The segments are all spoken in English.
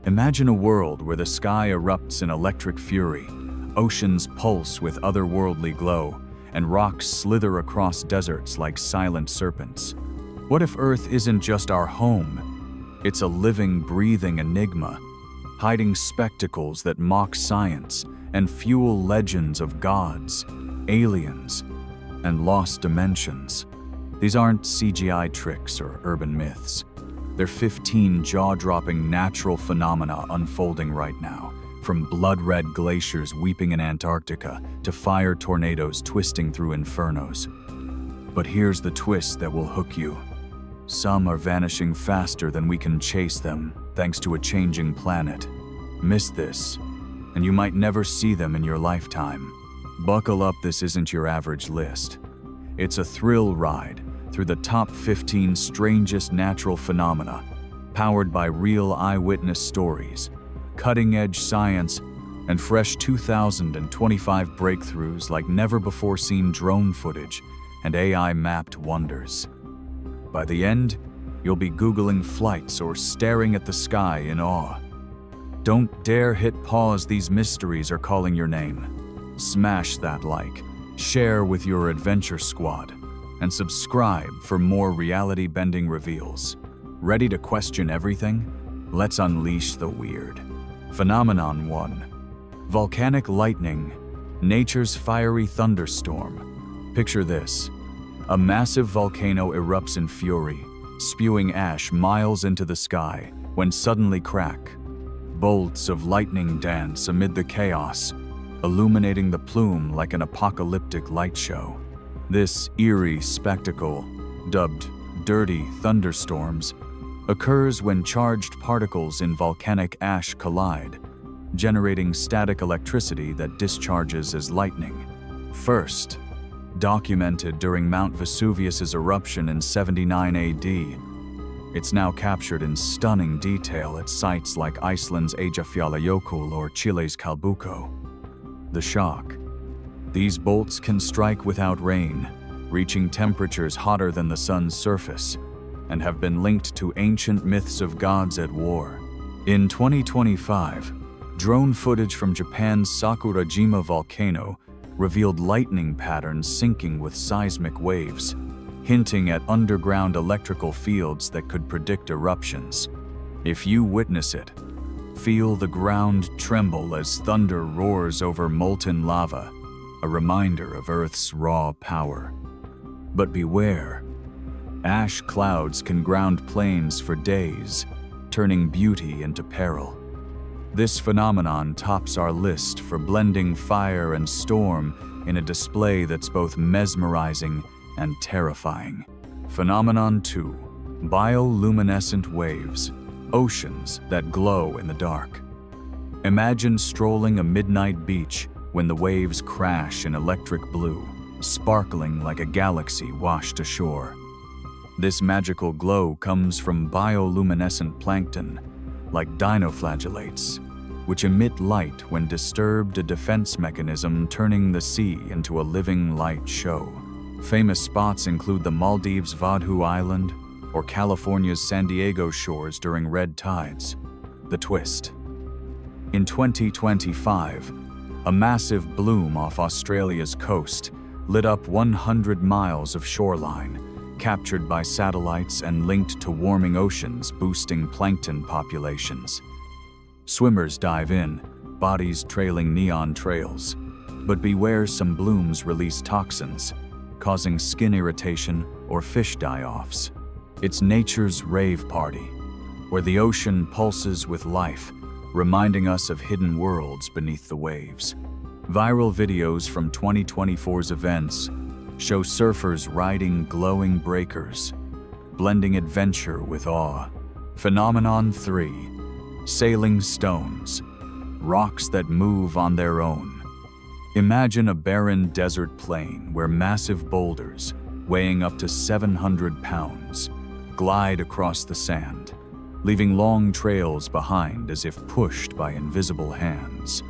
Imagine a world where the sky erupts in electric fury, oceans pulse with otherworldly glow, and rocks slither across deserts like silent serpents. What if Earth isn't just our home? It's a living, breathing enigma, hiding spectacles that mock science and fuel legends of gods, aliens, and lost dimensions. These aren't CGI tricks or urban myths. They're 15 jaw-dropping natural phenomena unfolding right now, from blood-red glaciers weeping in Antarctica to fire tornadoes twisting through infernos. But here's the twist that will hook you. Some are vanishing faster than we can chase them, thanks to a changing planet. Miss this, and you might never see them in your lifetime. Buckle up, this isn't your average list. It's a thrill ride through the top 15 strangest natural phenomena, powered by real eyewitness stories, cutting-edge science, and fresh 2025 breakthroughs like never-before-seen drone footage and AI-mapped wonders. By the end, you'll be Googling flights or staring at the sky in awe. Don't dare hit pause, these mysteries are calling your name. Smash that like, share with your adventure squad, and subscribe for more reality-bending reveals. Ready to question everything? Let's unleash the weird. Phenomenon 1. Volcanic lightning, nature's fiery thunderstorm. Picture this. A massive volcano erupts in fury, spewing ash miles into the sky, when suddenly crack. Bolts of lightning dance amid the chaos, illuminating the plume like an apocalyptic light show. This eerie spectacle, dubbed dirty thunderstorms, occurs when charged particles in volcanic ash collide, generating static electricity that discharges as lightning. First documented during Mount Vesuvius's eruption in 79 AD, it's now captured in stunning detail at sites like Iceland's Eyjafjallajökull or Chile's Calbuco. The shock. These bolts can strike without rain, reaching temperatures hotter than the sun's surface, and have been linked to ancient myths of gods at war. In 2025, drone footage from Japan's Sakurajima volcano revealed lightning patterns syncing with seismic waves, hinting at underground electrical fields that could predict eruptions. If you witness it, feel the ground tremble as thunder roars over molten lava, a reminder of Earth's raw power. But beware, ash clouds can ground plains for days, turning beauty into peril. This phenomenon tops our list for blending fire and storm in a display that's both mesmerizing and terrifying. Phenomenon 2. Bioluminescent waves, oceans that glow in the dark. Imagine strolling a midnight beach when the waves crash in electric blue, sparkling like a galaxy washed ashore. This magical glow comes from bioluminescent plankton, like dinoflagellates, which emit light when disturbed, a defense mechanism turning the sea into a living light show. Famous spots include the Maldives' Vadhu Island or California's San Diego shores during red tides. The twist. In 2025, a massive bloom off Australia's coast lit up 100 miles of shoreline, captured by satellites and linked to warming oceans, boosting plankton populations. Swimmers dive in, bodies trailing neon trails. But beware, some blooms release toxins, causing skin irritation or fish die-offs. It's nature's rave party, where the ocean pulses with life, reminding us of hidden worlds beneath the waves. Viral videos from 2024's events show surfers riding glowing breakers, blending adventure with awe. Phenomenon 3. Sailing stones, rocks that move on their own. Imagine a barren desert plain where massive boulders, weighing up to 700 pounds, glide across the sand, leaving long trails behind as if pushed by invisible hands.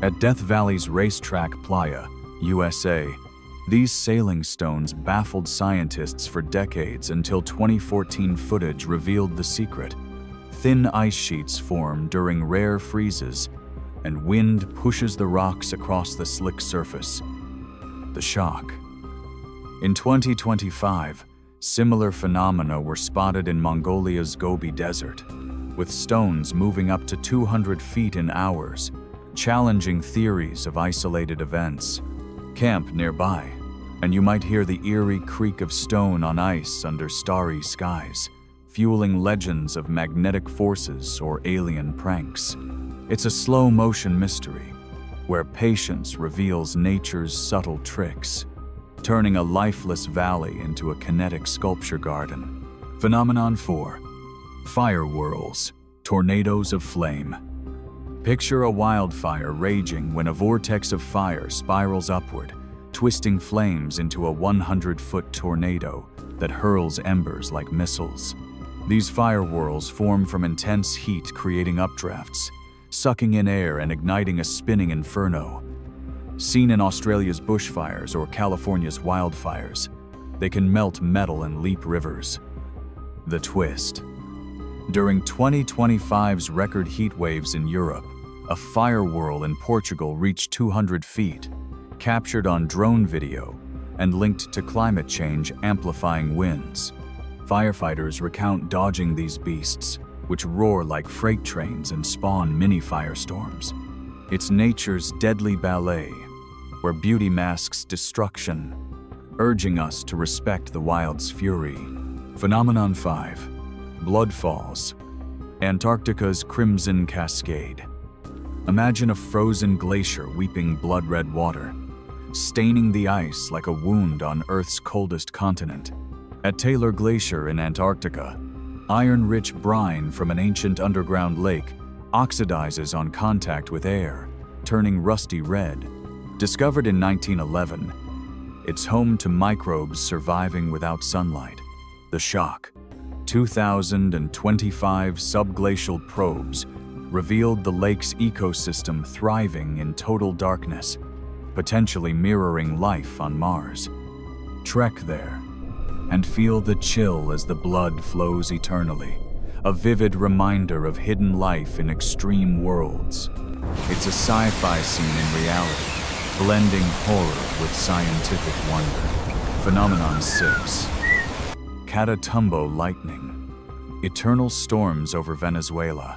At Death Valley's racetrack Playa, USA, these sailing stones baffled scientists for decades until 2014 footage revealed the secret. Thin ice sheets form during rare freezes, and wind pushes the rocks across the slick surface. The shock. In 2025, similar phenomena were spotted in Mongolia's Gobi Desert, with stones moving up to 200 feet in hours, challenging theories of isolated events. Camp nearby, and you might hear the eerie creak of stone on ice under starry skies, fueling legends of magnetic forces or alien pranks. It's a slow-motion mystery, where patience reveals nature's subtle tricks, turning a lifeless valley into a kinetic sculpture garden. Phenomenon 4. Fire whirls, tornadoes of flame. Picture a wildfire raging when a vortex of fire spirals upward, twisting flames into a 100-foot tornado that hurls embers like missiles. These fire whirls form from intense heat, creating updrafts, sucking in air and igniting a spinning inferno. Seen in Australia's bushfires or California's wildfires, they can melt metal and leap rivers. The twist. During 2025's record heat waves in Europe, a fire whirl in Portugal reached 200 feet, captured on drone video and linked to climate change amplifying winds. Firefighters recount dodging these beasts, which roar like freight trains and spawn mini firestorms. It's nature's deadly ballet, where beauty masks destruction, urging us to respect the wild's fury. Phenomenon 5. Bloodfalls, Antarctica's crimson cascade. Imagine a frozen glacier weeping blood-red water, staining the ice like a wound on Earth's coldest continent. At Taylor Glacier in Antarctica, iron-rich brine from an ancient underground lake oxidizes on contact with air, turning rusty red. Discovered in 1911, it's home to microbes surviving without sunlight. The shock. 2025 subglacial probes revealed the lake's ecosystem thriving in total darkness, potentially mirroring life on Mars. Trek there and feel the chill as the blood flows eternally, a vivid reminder of hidden life in extreme worlds. It's a sci-fi scene in reality, blending horror with scientific wonder. Phenomenon 6. Catatumbo lightning, eternal storms over Venezuela.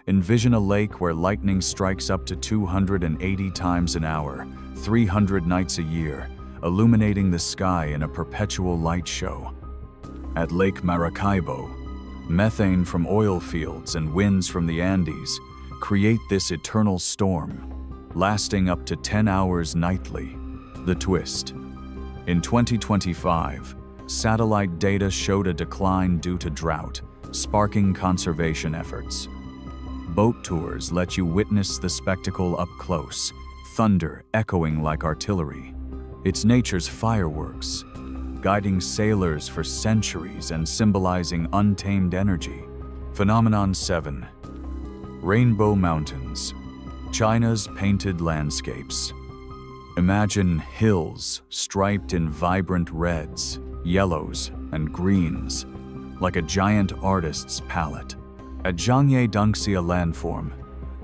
Envision a lake where lightning strikes up to 280 times an hour, 300 nights a year, illuminating the sky in a perpetual light show. At Lake Maracaibo, methane from oil fields and winds from the Andes create this eternal storm, lasting up to 10 hours nightly. The twist. In 2025, satellite data showed a decline due to drought, sparking conservation efforts. Boat tours let you witness the spectacle up close, thunder echoing like artillery. It's nature's fireworks, guiding sailors for centuries and symbolizing untamed energy. Phenomenon 7. Rainbow Mountains, China's painted landscapes. Imagine hills striped in vibrant reds, yellows, and greens, like a giant artist's palette. At Zhangye Dongxia landform,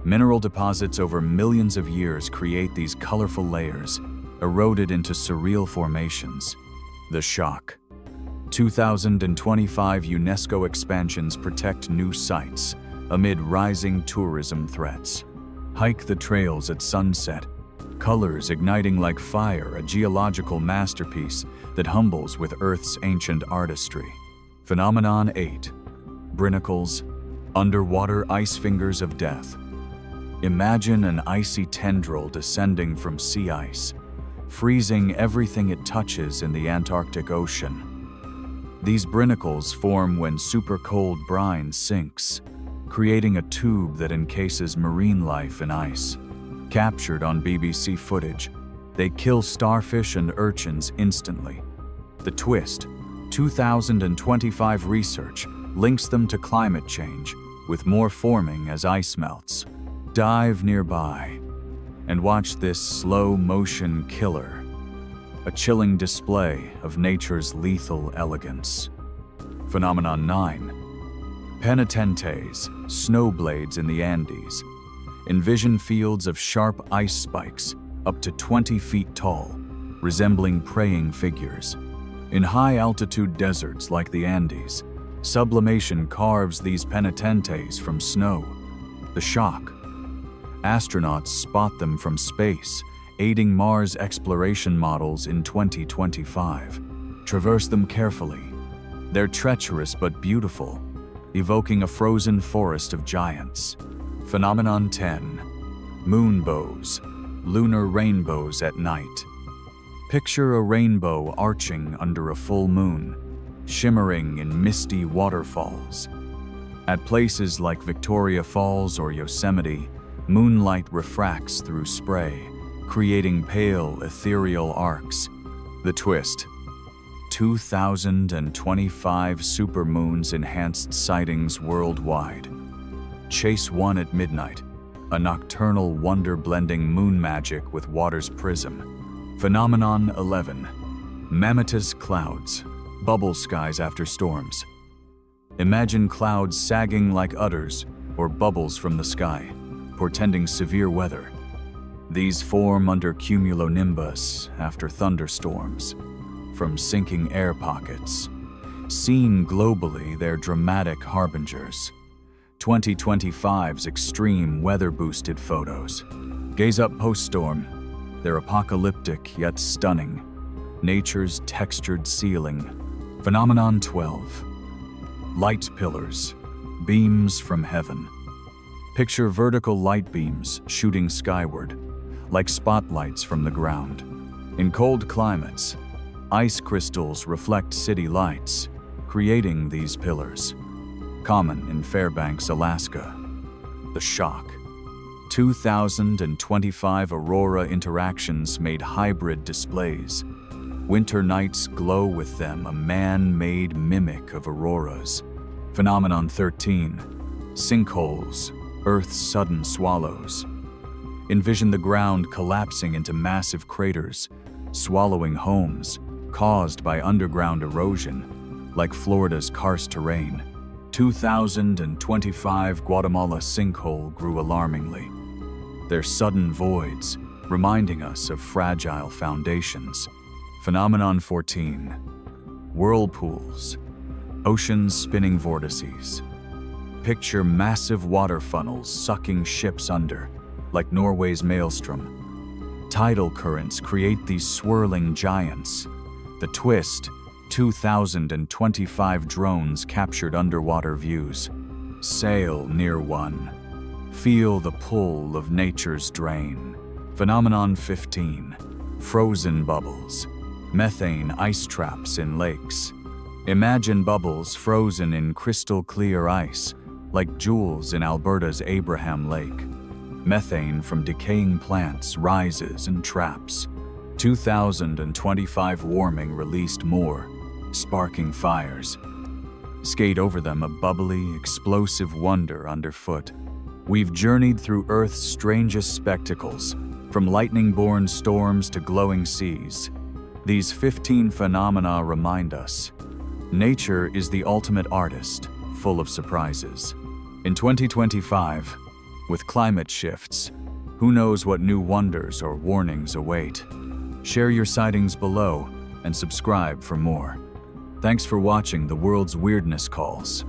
mineral deposits over millions of years create these colorful layers, eroded into surreal formations. The shock. 2025 UNESCO expansions protect new sites amid rising tourism threats. Hike the trails at sunset, colors igniting like fire, a geological masterpiece that humbles with Earth's ancient artistry. Phenomenon 8. Brinicles, underwater ice fingers of death. Imagine an icy tendril descending from sea ice, freezing everything it touches in the Antarctic Ocean. These brinicles form when super-cold brine sinks, creating a tube that encases marine life in ice. Captured on BBC footage, they kill starfish and urchins instantly. The twist. 2025 research links them to climate change, with more forming as ice melts. Dive nearby and watch this slow-motion killer, a chilling display of nature's lethal elegance. Phenomenon 9. Penitentes, snowblades in the Andes. Envision fields of sharp ice spikes, up to 20 feet tall, resembling praying figures. In high-altitude deserts like the Andes, sublimation carves these penitentes from snow. The shock. Astronauts spot them from space, aiding Mars exploration models in 2025. Traverse them carefully. They're treacherous but beautiful, evoking a frozen forest of giants. Phenomenon 10. Moonbows, lunar rainbows at night. Picture a rainbow arching under a full moon, shimmering in misty waterfalls. At places like Victoria Falls or Yosemite, moonlight refracts through spray, creating pale, ethereal arcs. The twist. 2025 supermoons enhanced sightings worldwide. Chase one at midnight, a nocturnal wonder blending moon magic with water's prism. Phenomenon 11. Mammatus clouds, bubble skies after storms. Imagine clouds sagging like udders or bubbles from the sky, portending severe weather. These form under cumulonimbus after thunderstorms, from sinking air pockets. Seen globally, they're dramatic harbingers. 2025's extreme weather-boosted photos. Gaze up post-storm. They're apocalyptic yet stunning. Nature's textured ceiling. Phenomenon 12. Light pillars, beams from heaven. Picture vertical light beams shooting skyward, like spotlights from the ground. In cold climates, ice crystals reflect city lights, creating these pillars. Common in Fairbanks, Alaska. The shock. 2025 aurora interactions made hybrid displays. Winter nights glow with them, a man-made mimic of auroras. Phenomenon 13. Sinkholes, Earth's sudden swallows. Envision the ground collapsing into massive craters, swallowing homes, caused by underground erosion, like Florida's karst terrain. 2025 Guatemala sinkhole grew alarmingly. Their sudden voids, reminding us of fragile foundations. Phenomenon 14. Whirlpools, oceans spinning vortices. Picture massive water funnels sucking ships under, like Norway's maelstrom. Tidal currents create these swirling giants. The twist. 2025 drones captured underwater views. Sail near one. Feel the pull of nature's drain. Phenomenon 15. Frozen bubbles. Methane ice traps in lakes. Imagine bubbles frozen in crystal clear ice, like jewels in Alberta's Abraham Lake. Methane from decaying plants rises and traps. 2025 warming released more, sparking fires. Skate over them, a bubbly, explosive wonder underfoot. We've journeyed through Earth's strangest spectacles, from lightning-born storms to glowing seas. These 15 phenomena remind us, nature is the ultimate artist, full of surprises. In 2025, with climate shifts, who knows what new wonders or warnings await? Share your sightings below and subscribe for more. Thanks for watching The World's Weirdness Calls.